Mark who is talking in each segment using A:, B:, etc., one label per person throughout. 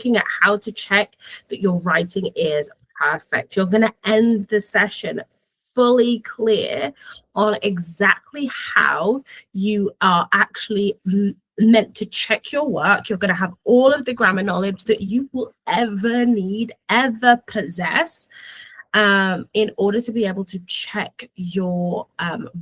A: looking at how to check that your writing is perfect. You're going to end the session fully clear on exactly how you are actually meant to check your work. You're going to have all of the grammar knowledge that you will ever need, ever possess, in order to be able to check your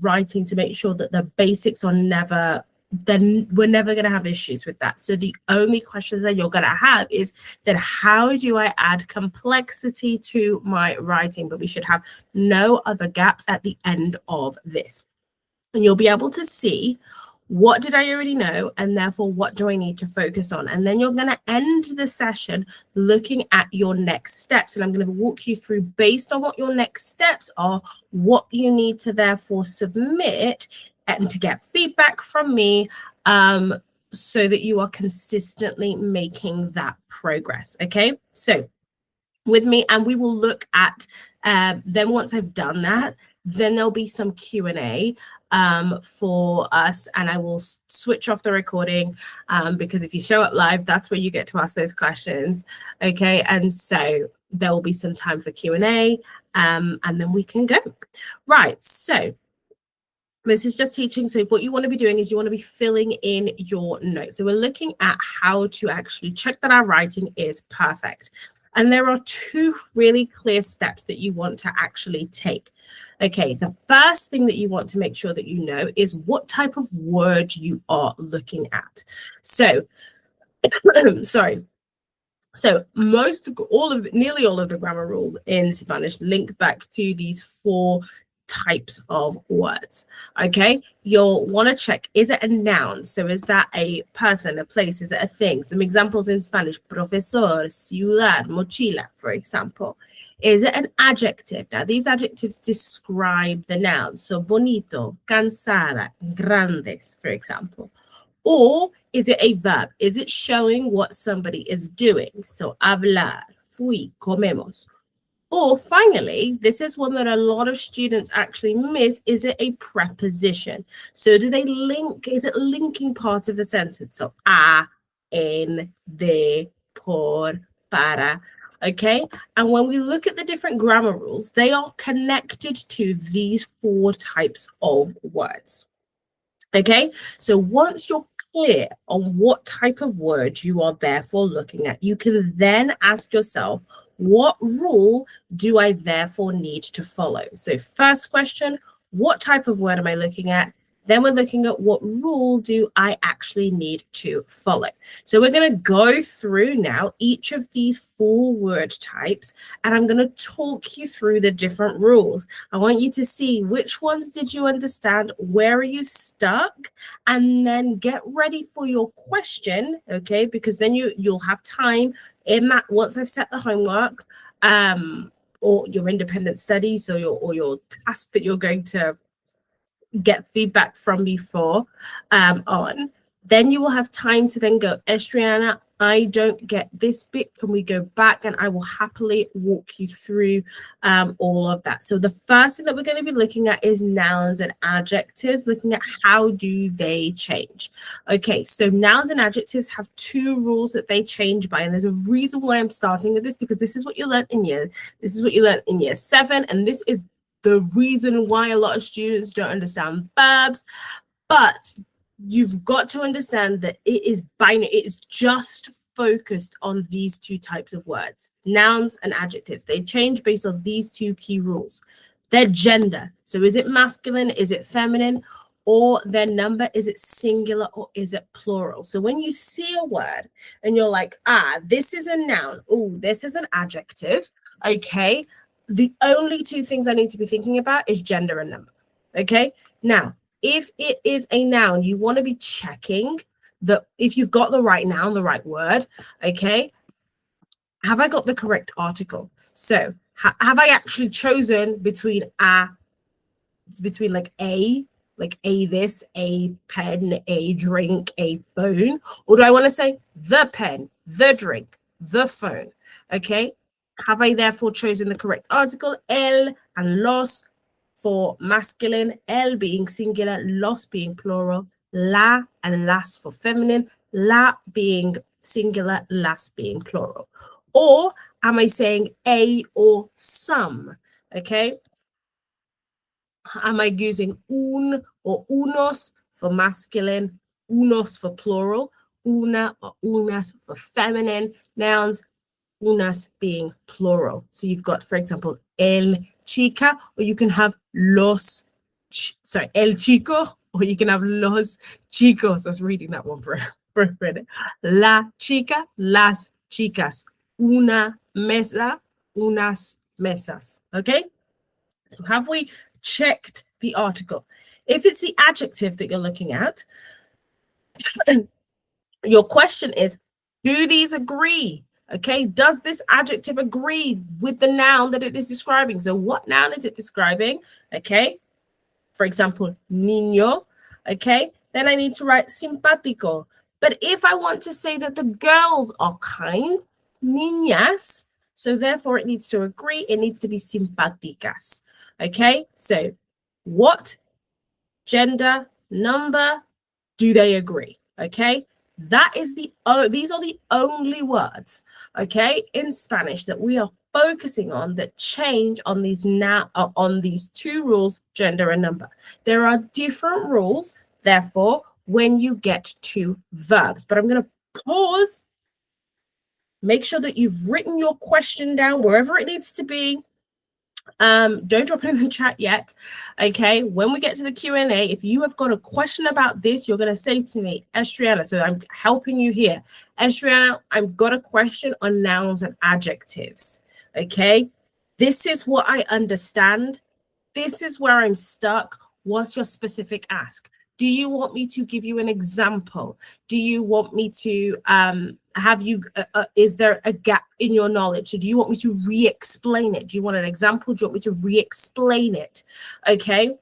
A: writing, to make sure that the basics are never, then we're never going to have issues with that. So the only questions that you're going to have is then how do I add complexity to my writing? But we should have no other gaps at the end of this. And you'll be able to see what did I already know, and therefore what do I need to focus on? And then you're going to end the session looking at your next steps. And I'm going to walk you through, based on what your next steps are, what you need to therefore submit and to get feedback from me, so that you are consistently making that progress. Okay, so with me, and we will look at, then once I've done that, then there'll be some Q&A for us, and I will switch off the recording, because if you show up live, that's where you get to ask those questions. Okay, and so there will be some time for Q&A, and then we can go. Right, so this is just teaching. So what you want to be doing is you want to be filling in your notes. So we're looking at how to actually check that our writing is perfect. And there are two really clear steps that you want to actually take. Okay, the first thing that you want to make sure that you know is what type of word you are looking at. So, sorry. So nearly all of the grammar rules in Spanish link back to these four types of words. Okay, you'll want to check, is it a noun? So is that a person, a place? Is it a thing? Some examples in Spanish: profesor, ciudad, mochila, for example. Is it an adjective? Now these adjectives describe the noun. So bonito, cansada, grandes, for example. Or is it a verb? Is it showing what somebody is doing? So hablar, fui, comemos. Or finally, this is one that a lot of students actually miss, is it a preposition? So do they link, is it linking part of a sentence? So a, en, de, por, para, okay? And when we look at the different grammar rules, they are connected to these four types of words. Okay, so once you're clear on what type of word you are therefore looking at, you can then ask yourself, what rule do I therefore need to follow? So first question, what type of word am I looking at? Then we're looking at what rule do I actually need to follow. So we're going to go through now each of these four word types, and I'm going to talk you through the different rules. I want you to see which ones did you understand, where are you stuck, and then get ready for your question, okay? Because then you'll have time in that, once I've set the homework, or your independent studies, or your task that you're going to get feedback from me for on, then you will have time to then go, Estriana, I don't get this bit. Can we go back? And I will happily walk you through all of that. So the first thing that we're going to be looking at is nouns and adjectives, looking at how do they change. Okay, so nouns and adjectives have two rules that they change by, and there's a reason why I'm starting with this, because this is what you learned in year 7, and this is the reason why a lot of students don't understand verbs. But you've got to understand that it is binary. It is just focused on these two types of words, nouns and adjectives. They change based on these two key rules. Their gender. So is it masculine? Is it feminine? Or their number, is it singular or is it plural? So when you see a word and you're like, this is a noun. Oh, this is an adjective. Okay. The only two things I need to be thinking about is gender and number. Okay. Now, if it is a noun, you want to be checking that if you've got the right noun, the right word. Okay. Have I got the correct article? So have I actually chosen between like a this, a pen, a drink, a phone? Or do I want to say the pen, the drink, the phone? Okay. Have I therefore chosen the correct article? El and los for masculine, el being singular, los being plural, la and las for feminine, la being singular, las being plural? Or am I saying a or some? Okay. Am I using un or unos for masculine, unos for plural, una or unas for feminine nouns, unas being plural? So you've got, for example, el chica, or you can have el chico, or you can have los chicos. I was reading that one for a minute. La chica, las chicas. Una mesa, unas mesas. Okay? So have we checked the article? If it's the adjective that you're looking at, your question is, do these agree? Okay, does this adjective agree with the noun that it is describing? So what noun is it describing? Okay, for example, niño. Okay, then I need to write simpático. But if I want to say that the girls are kind, niñas, so therefore it needs to agree, it needs to be simpáticas. Okay, so what gender, number, do they agree? Okay, that is these are the only words, okay, in Spanish that we are focusing on that change on these on these two rules, gender and number. There are different rules, therefore, when you get to verbs. But I'm going to pause. Make sure that you've written your question down wherever it needs to be. Don't drop it in the chat yet. Okay, when we get to the Q&A, if you have got a question about this, you're going to say to me, Estriana, so I'm helping you here. Estriana, I've got a question on nouns and adjectives. Okay, this is what I understand. This is where I'm stuck. What's your specific ask? Do you want me to give you an example? Do you want me to have you, is there a gap in your knowledge? So do you want me to re-explain it? Do you want an example? Do you want me to re-explain it? Okay,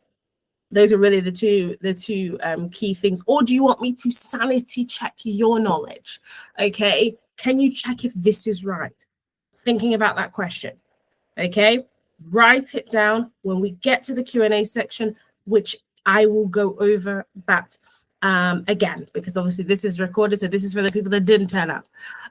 A: those are really the two key things. Or do you want me to sanity check your knowledge? Okay, can you check if this is right? Thinking about that question. Okay, write it down when we get to the Q&A section, which I will go over that again, because obviously this is recorded, so this is for the people that didn't turn up.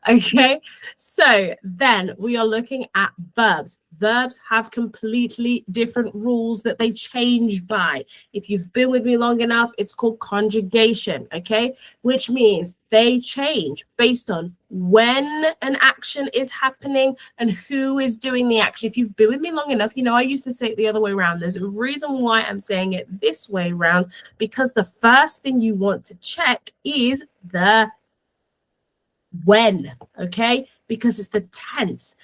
A: Okay, so then we are looking at verbs. Verbs have completely different rules that they change by. If you've been with me long enough, it's called conjugation, okay, which means they change based on when an action is happening and who is doing the action. If you've been with me long enough, you know I used to say it the other way around. There's a reason why I'm saying it this way around, because the first thing you want to check is the when, okay, because it's the tense,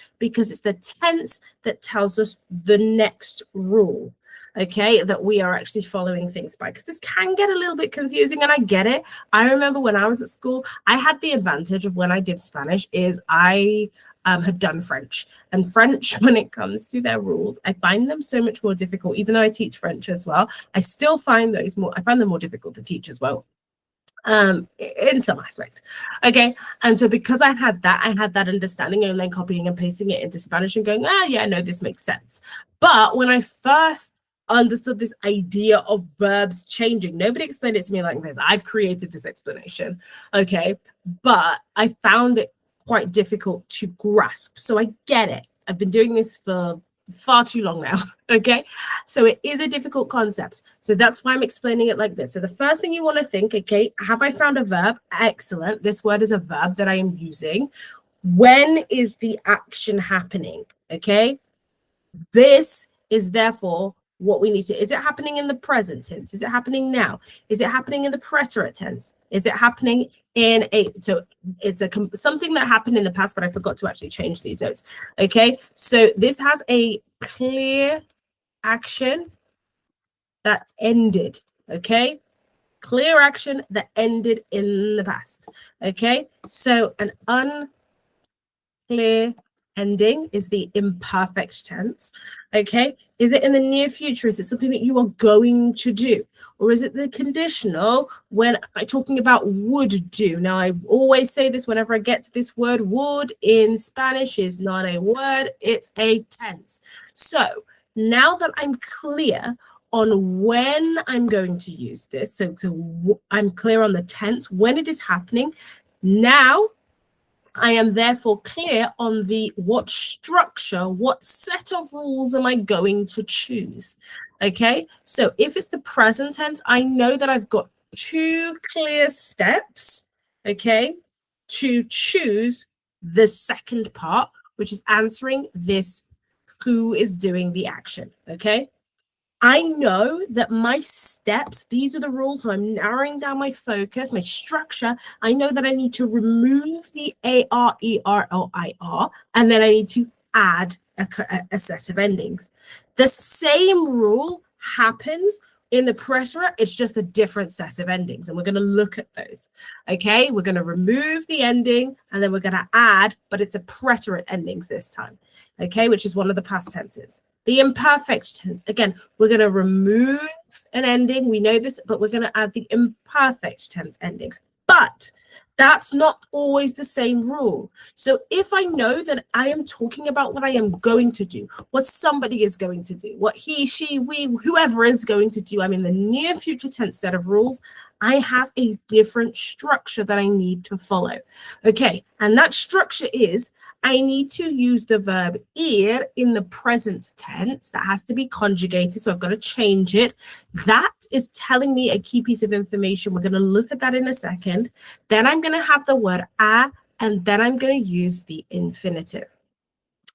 A: that tells us the next rule, okay, that we are actually following things by, because this can get a little bit confusing, and I get it. I remember when I was at school, I had the advantage of when I did Spanish is I had done French, and French, when it comes to their rules, I find them so much more difficult. Even though I teach French as well, I still find I find them more difficult to teach as well, in some aspect. Okay, and so because I had that understanding, and then copying and pasting it into Spanish and going, yeah, no, this makes sense. But when I first understood this idea of verbs changing, nobody explained it to me like this. I've created this explanation, okay, but I found it quite difficult to grasp. So I get it. I've been doing this for far too long now, okay, so it is a difficult concept, so that's why I'm explaining it like this. So the first thing you want to think, okay, have I found a verb? Excellent, this word is a verb that I am using. When is the action happening? Okay, this is therefore what we need to, is it happening in the present tense? Is it happening now? Is it happening in the preterite tense? Is it happening in so it's something that happened in the past, but I forgot to actually change these notes. Okay, so this has a clear action that ended. Okay, clear action that ended in the past. Okay, so an unclear ending is the imperfect tense. Okay, is it in the near future? Is it something that you are going to do? Or is it the conditional when I'm talking about would do? Now, I always say this whenever I get to this word. Would in Spanish is not a word, it's a tense. So now that I'm clear on when I'm going to use this, so I'm clear on the tense, when it is happening, now I am therefore clear on the what structure, what set of rules am I going to choose? Okay, so if it's the present tense, I know that I've got 2 clear steps, okay, to choose the second part, which is answering this who is doing the action, okay? I know that my steps, these are the rules, so I'm narrowing down my focus, my structure. I know that I need to remove the AR, ER, or IR, and then I need to add a set of endings. The same rule happens in the preterite, it's just a different set of endings, and we're going to look at those. Okay, we're going to remove the ending, and then we're going to add, but it's the preterite endings this time, okay, which is one of the past tenses. The imperfect tense, again, we're going to remove an ending. We know this, but we're going to add the imperfect tense endings. But that's not always the same rule. So if I know that I am talking about what I am going to do, what somebody is going to do, what he, she, we, whoever is going to do, I'm in the near future tense set of rules, I have a different structure that I need to follow. Okay, and that structure is I need to use the verb ir in the present tense. That has to be conjugated, so I've got to change it. That is telling me a key piece of information. We're going to look at that in a second. Then I'm going to have the word a, and then I'm going to use the infinitive.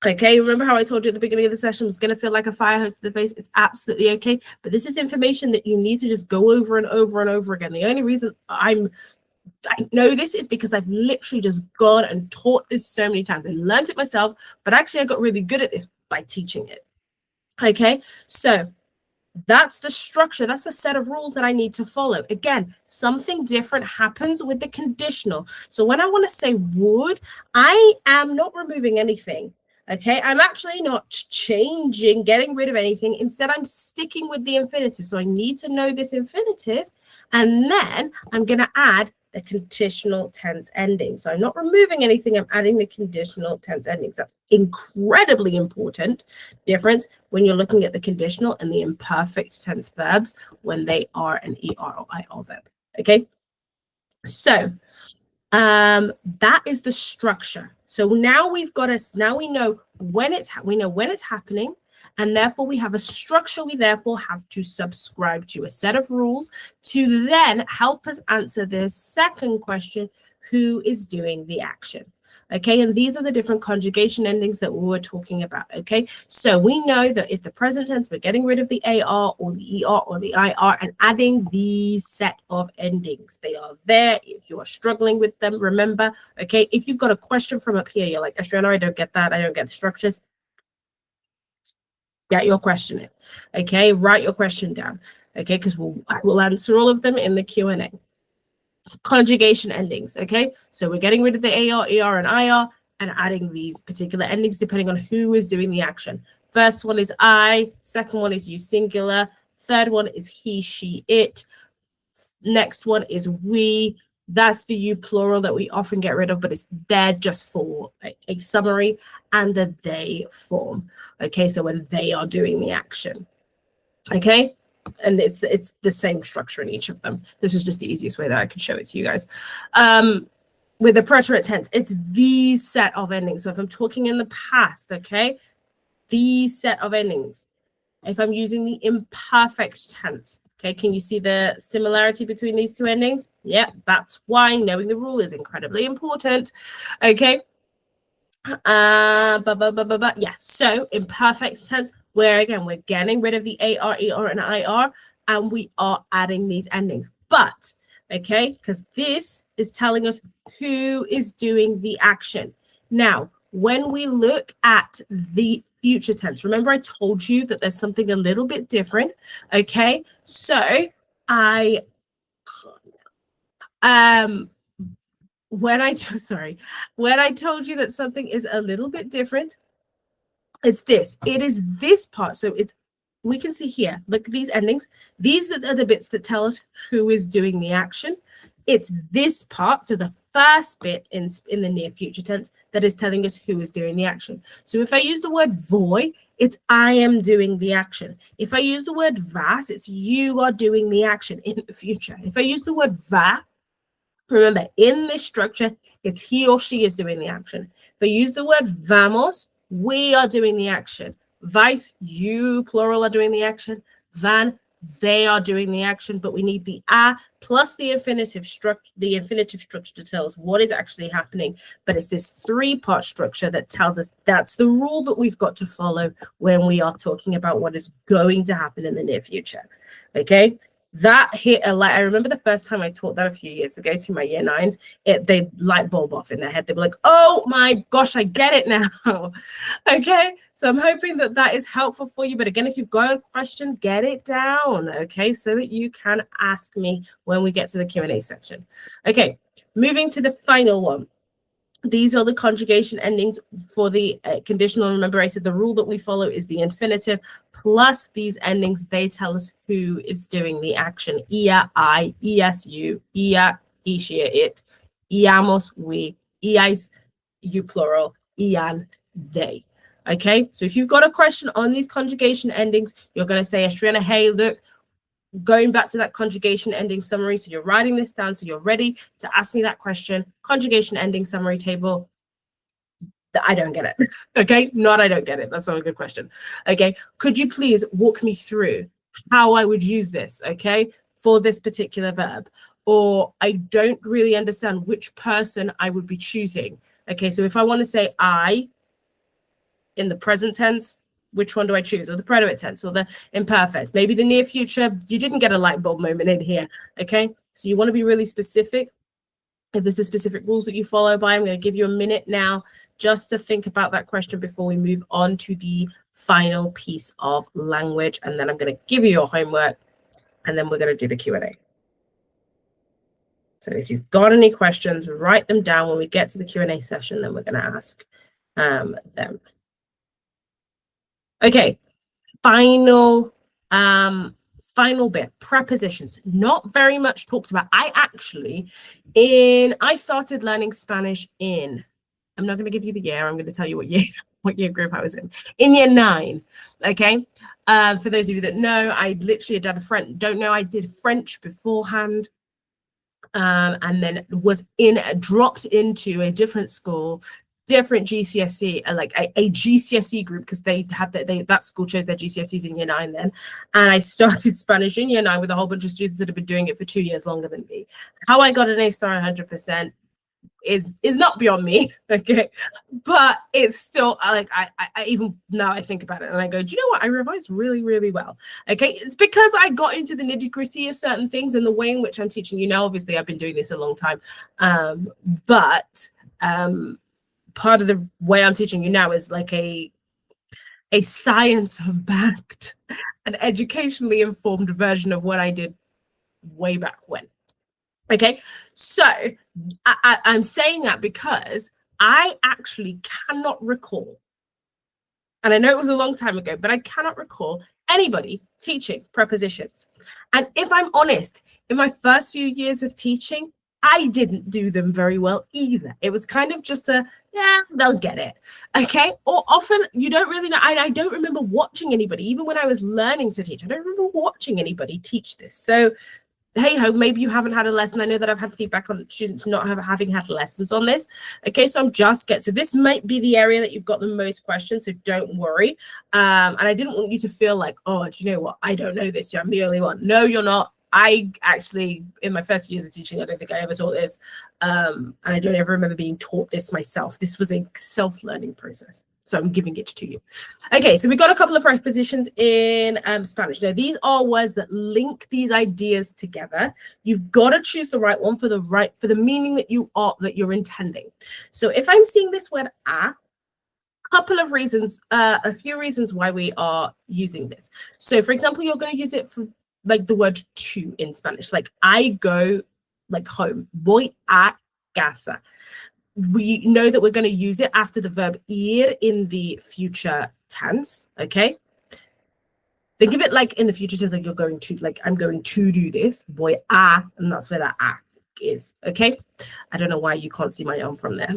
A: Okay, remember how I told you at the beginning of the session was going to feel like a fire hose to the face? It's absolutely okay, but this is information that you need to just go over and over and over again. The only reason I know this is because I've literally just gone and taught this so many times. I learned it myself, but actually I got really good at this by teaching it. Okay, so that's the structure. That's the set of rules that I need to follow. Again, something different happens with the conditional. So when I want to say would, I am not removing anything. Okay, I'm actually not changing, getting rid of anything. Instead, I'm sticking with the infinitive. So I need to know this infinitive, and then I'm going to add the conditional tense ending. So I'm not removing anything, I'm adding the conditional tense endings. That's incredibly important difference when you're looking at the conditional and the imperfect tense verbs when they are an ER or IR verb. Okay, so that is the structure. So now we've got us, now we know when it's happening, and therefore we have a structure we therefore have to subscribe to, a set of rules to then help us answer this second question, who is doing the action? Okay, and these are the different conjugation endings that we were talking about. Okay, so we know that if the present tense, we're getting rid of the AR or the ER or the IR and adding these set of endings. They are there if you are struggling with them, remember. Okay, if you've got a question from up here, you're like, Adriana, I don't get that, I don't get the structures. Get your question in. Okay, write your question down. Okay, because we'll answer all of them in the Q&A. Conjugation endings. Okay, so we're getting rid of the AR, ER, and IR and adding these particular endings depending on who is doing the action. First one is I, second one is you singular, third one is he, she, it, next one is we. That's the you plural that we often get rid of, but it's there just for a summary, and the they form. Okay, so when they are doing the action. Okay, and it's the same structure in each of them. This is just the easiest way that I can show it to you guys. With the preterite tense, it's these set of endings. So if I'm talking in the past, okay, these set of endings. If I'm using the imperfect tense, okay, can you see the similarity between these two endings? Yeah, that's why knowing the rule is incredibly important. Okay. Yeah, so imperfect tense, where again we're getting rid of the AR, ER, and IR, and we are adding these endings. But okay, because this is telling us who is doing the action. Now, when we look at the future tense, remember I told you that there's something a little bit different. Okay, so when I told you that something is a little bit different, it's this. It is this part. So we can see here, look at these endings. These are the bits that tell us who is doing the action. It's this part, so the first bit in the near future tense that is telling us who is doing the action. So if I use the word voi, it's I am doing the action. If I use the word vas, it's you are doing the action in the future. If I use the word va, Remember, in this structure, it's he or she is doing the action. If I use the word vamos, we are doing the action. Vice, you, plural, are doing the action. Van, they are doing the action, but we need the a plus the infinitive structure. The infinitive structure to tell us what is actually happening. But it's this three-part structure that tells us that's the rule that we've got to follow when we are talking about what is going to happen in the near future. Okay. That hit a light. I remember the first time I taught that a few years ago to my year nines, they light bulb off in their head. They were like, oh my gosh, I get it now. Okay, so I'm hoping that that is helpful for you. But again, if you've got a question, get it down, okay, so that you can ask me when we get to the Q&A section. Okay, moving to the final one. These are the conjugation endings for the conditional. Remember, I said the rule that we follow is the infinitive plus these endings. They tell us who is doing the action. Ia, I, ias, you, ia, ishia, it, iamos, we, iais, you plural, ian, they. Okay, so if you've got a question on these conjugation endings, you're going to say, Ashriana, hey, look, going back to that conjugation ending summary. So you're writing this down. So you're ready to ask me that question. Conjugation ending summary table. I don't get it. Okay. Not I don't get it. That's not a good question. Okay. Could you please walk me through how I would use this? Okay. For this particular verb. Or I don't really understand which person I would be choosing. Okay. So if I want to say I in the present tense, which one do I choose? Or the preterite tense or the imperfect? Maybe the near future. You didn't get a light bulb moment in here. Okay. So you want to be really specific. If there's the specific rules that you follow by, I'm going to give you a minute now just to think about that question before we move on to the final piece of language. And then I'm going to give you your homework and then we're going to do the Q&A. So if you've got any questions, write them down. When we get to the Q&A session, then we're going to ask them. Okay, final bit, prepositions. Not very much talked about. I started learning Spanish in, I'm not going to give you the year, I'm going to tell you what year group I was in year 9. Okay, for those of you that know, I literally had done I did French beforehand. And then dropped into a different school, different GCSE, like a GCSE group, because they had that school chose their GCSEs in year 9 then. And I started Spanish in year 9 with a whole bunch of students that have been doing it for 2 years longer than me. How I got an A star 100% is not beyond me, okay? But it's still like I even now I think about it and I go, do you know what? I revised really, really well. Okay, it's because I got into the nitty-gritty of certain things and the way in which I'm teaching you now. Obviously, I've been doing this a long time, but part of the way I'm teaching you now is like a science-backed and educationally informed version of what I did way back when. Okay, so I'm saying that because I actually cannot recall, and I know it was a long time ago, but I cannot recall anybody teaching prepositions. And if I'm honest, in my first few years of teaching, I didn't do them very well either. It was kind of just yeah, they'll get it. Okay. Or often you don't really know. I don't remember watching anybody, even when I was learning to teach, I don't remember watching anybody teach this. So hey ho, maybe you haven't had a lesson. I know that I've had feedback on students not having had lessons on this. Okay, so so this might be the area that you've got the most questions, so don't worry. And I didn't want you to feel like, oh, do you know what? I don't know this. I'm the only one. No, you're not. I actually, in my first years of teaching, I don't think I ever taught this. And I don't ever remember being taught this myself. This was a self-learning process. So I'm giving it to you. Okay, so we've got a couple of prepositions in Spanish. Now, these are words that link these ideas together. You've got to choose the right one for the meaning that you're intending. So if I'm seeing this word a few reasons why we are using this. So for example, you're going to use it for like the word to in Spanish, like I go like home, voy a casa. We know that we're going to use it after the verb ir in the future tense, okay? Think of it like in the future tense, like you're going to, like I'm going to do this, voy a, and that's where that a is, okay? I don't know why you can't see my arm from there.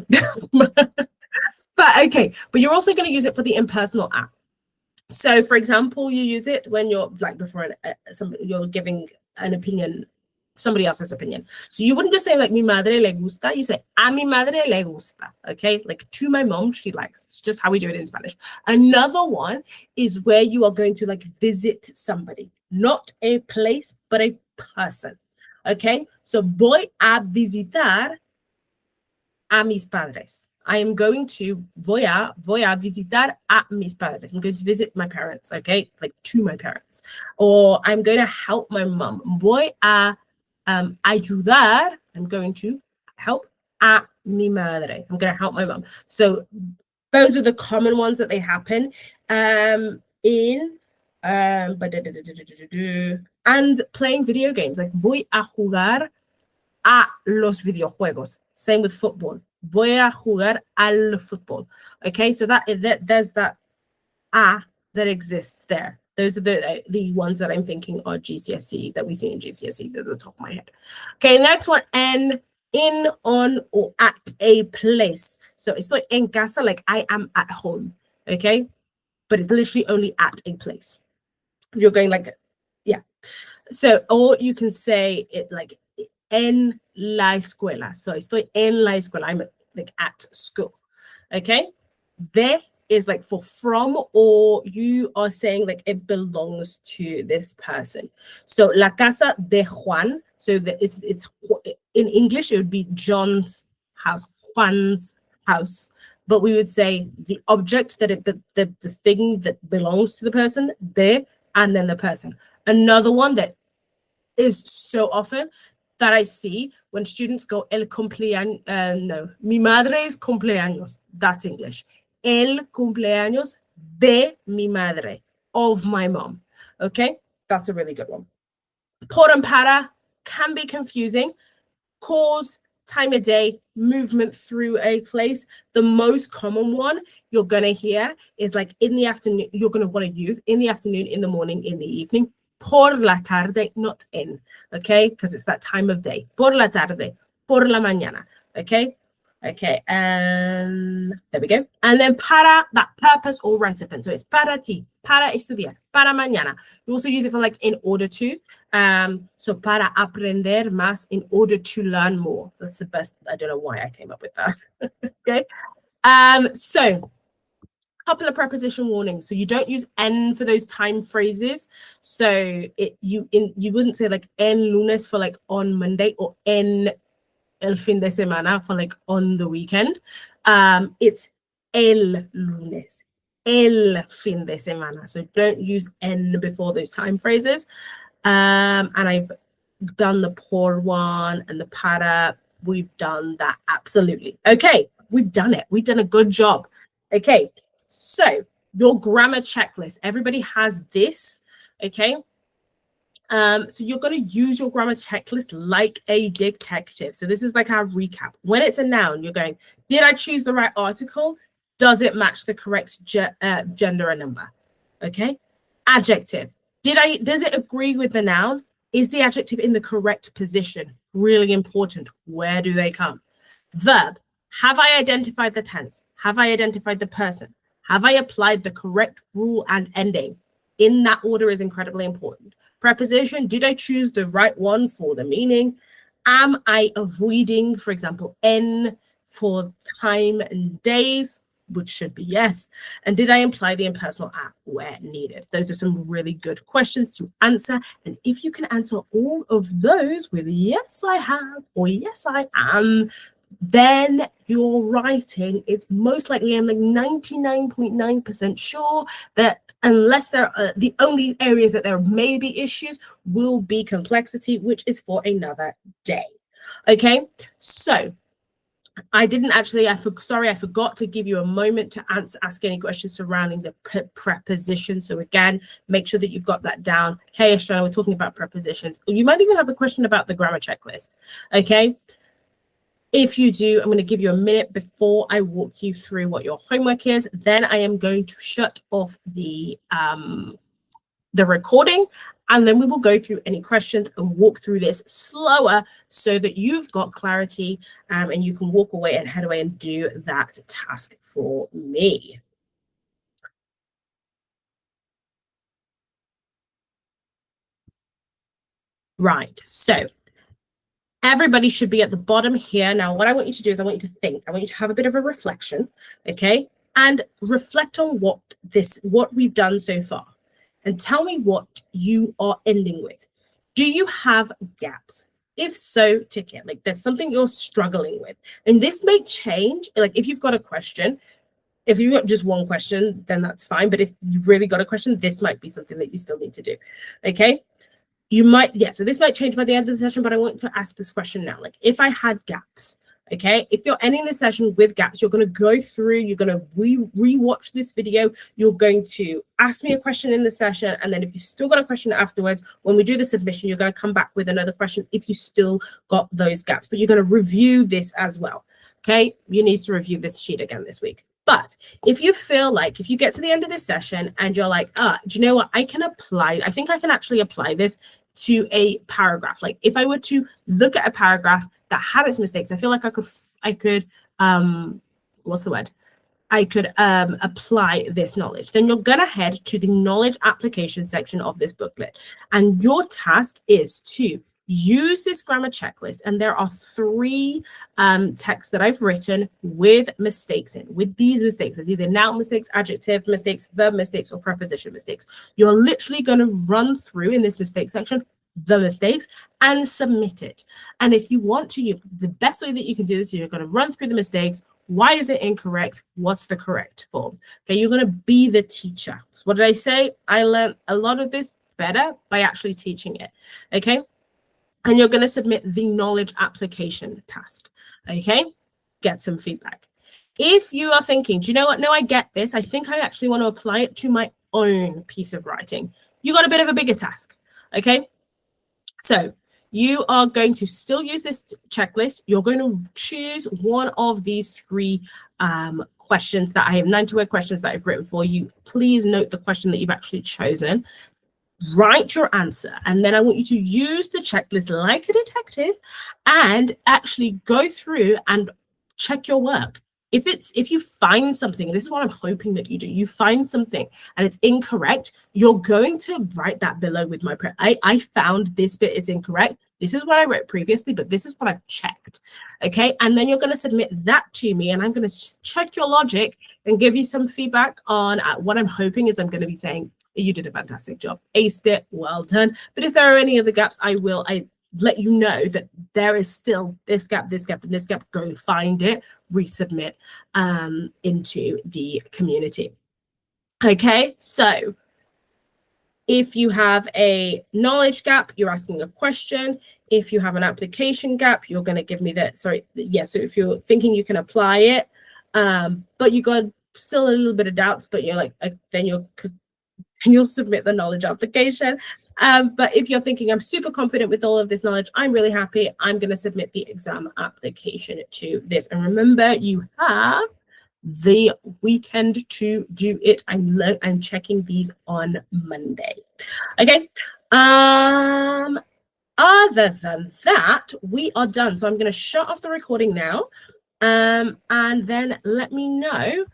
A: But okay, but you're also going to use it for the impersonal a. So for example, you use it when you're like before you're giving an opinion somebody else's opinion. So you wouldn't just say like mi madre le gusta, you say a mi madre le gusta, okay? Like to my mom, she likes. It's just how we do it in Spanish. Another one is where you are going to like visit somebody, not a place, but a person, okay? So voy a visitar a mis padres. I am going to, voy a visitar a mis padres. I'm going to visit my parents, okay? Like to my parents. Or I'm going to help my mom. Voy a ayudar. I'm going to help a mi madre. I'm going to help my mom. So those are the common ones that they happen and playing video games. Like voy a jugar a los videojuegos. Same with football. Voy a jugar al fútbol. Okay, so there's that a that exists there. Those are the ones that I'm thinking are GCSE, that we see in GCSE at the top of my head. Okay, next one, N, in, on, or at a place. So it's like en casa, like I am at home, okay? But it's literally only at a place. You're going like, yeah. So, or you can say it like en la escuela. So estoy en la escuela. I'm like at school. Okay. De is like for from, or you are saying like it belongs to this person. So la casa de Juan. So it's in English, it would be John's house, Juan's house. But we would say the object that the thing that belongs to the person, de, and then the person. Another one that is so often that I see when students go el cumpleaños, no, mi madre's cumpleaños, that's English. El cumpleaños de mi madre, of my mom. Okay, that's a really good one. Por and para can be confusing. Cause, time of day, movement through a place. The most common one you're going to hear is like in the afternoon, you're going to want to use in the afternoon, in the morning, in the evening. Por la tarde, not in, okay? Because it's that time of day. Por la tarde, por la mañana, okay? Okay, and there we go. And then para, that purpose or recipient. So it's para ti, para estudiar, para mañana. You also use it for like in order to. So para aprender más, in order to learn more. That's the best. I don't know why I came up with that. Okay. So couple of preposition warnings. So you don't use en for those time phrases. So you wouldn't say like en lunes for like on Monday, or en el fin de semana for like on the weekend. It's el lunes, el fin de semana. So don't use en before those time phrases. And I've done the por one and the para. We've done that. Absolutely. Okay, we've done it. We've done a good job. Okay, so your grammar checklist. Everybody has this. Okay. So you're going to use your grammar checklist like a detective. So this is like our recap. When it's a noun, you're going, did I choose the right article? Does it match the correct gender and number? Okay. Adjective. Does it agree with the noun? Is the adjective in the correct position? Really important. Where do they come? Verb. Have I identified the tense? Have I identified the person? Have I applied the correct rule and ending? In that order is incredibly important. Preposition, did I choose the right one for the meaning? Am I avoiding, for example, en for time and days, which should be yes. And did I imply the impersonal at where needed? Those are some really good questions to answer. And if you can answer all of those with yes, I have, or yes, I am, then your writing, it's most likely, I'm like 99.9% sure that unless there are the only areas that there may be issues will be complexity, which is for another day. Okay, so I didn't actually, I forgot to give you a moment to ask any questions surrounding the preposition. So again, make sure that you've got that down. Hey, Estrella, we're talking about prepositions. You might even have a question about the grammar checklist. Okay. If you do, I'm going to give you a minute before I walk you through what your homework is. Then I am going to shut off the recording, and then we will go through any questions and walk through this slower so that you've got clarity and you can walk away and head away and do that task for me. Right, so Everybody should be at the bottom here. Now, what I want you to do is I want you to think. I want you to have a bit of a reflection, okay? And reflect on what we've done so far. And tell me what you are ending with. Do you have gaps? If so, tick it. Like there's something you're struggling with. And this may change. Like if you've got a question, if you've got just one question, then that's fine. But if you've really got a question, this might be something that you still need to do. Okay. You might, yeah, so this might change by the end of the session, but I want to ask this question now. Like if I had gaps, okay, if you're ending the session with gaps, you're going to go through, you're going to rewatch this video, you're going to ask me a question in the session, and then if you've still got a question afterwards, when we do the submission, you're going to come back with another question if you still got those gaps, but you're going to review this as well, okay? You need to review this sheet again this week. But if you feel like, if you get to the end of this session and you're like, do you know what, I think I can actually apply this to a paragraph. Like if I were to look at a paragraph that had its mistakes, I feel like I could what's the word? I could apply this knowledge. Then you're gonna head to the knowledge application section of this booklet. And your task is to use this grammar checklist. And there are 3 texts that I've written with mistakes in, with these mistakes. There's either noun mistakes, adjective mistakes, verb mistakes, or preposition mistakes. You're literally going to run through in this mistake section the mistakes and submit it. And if you want to, the best way that you can do this is you're going to run through the mistakes. Why is it incorrect? What's the correct form? Okay, you're going to be the teacher. So what did I say? I learned a lot of this better by actually teaching it. Okay. And you're going to submit the knowledge application task, okay? Get some feedback. If you are thinking, do you know what? No, I get this. I think I actually want to apply it to my own piece of writing. You got a bit of a bigger task, okay? So you are going to still use this checklist. You're going to choose one of these 3 questions that I have, 90-word questions that I've written for you. Please note the question that you've actually chosen. Write your answer, and then I want you to use the checklist like a detective and actually go through and check your work. If you find something, and this is what I'm hoping that you do, you find something and it's incorrect, you're going to write that below with my I found this bit is incorrect. This is what I wrote previously, but this is what I've checked. Okay, and then you're going to submit that to me, and I'm going to check your logic and give you some feedback on what I'm hoping is I'm going to be saying. You did a fantastic job. Aced it. Well done. But if there are any other gaps, I let you know that there is still this gap, this gap, and this gap. Go find it, resubmit into the community. Okay, so if you have a knowledge gap, you're asking a question. If you have an application gap, you're going to give me that. Sorry, yeah. So if you're thinking you can apply it, but you got still a little bit of doubts, but you're like, then you'll submit the knowledge application. But if you're thinking, I'm super confident with all of this knowledge, I'm really happy, I'm going to submit the exam application to this. And remember, you have the weekend to do it. I'm checking these on Monday. Okay. Other than that, we are done. So I'm going to shut off the recording now. And then let me know.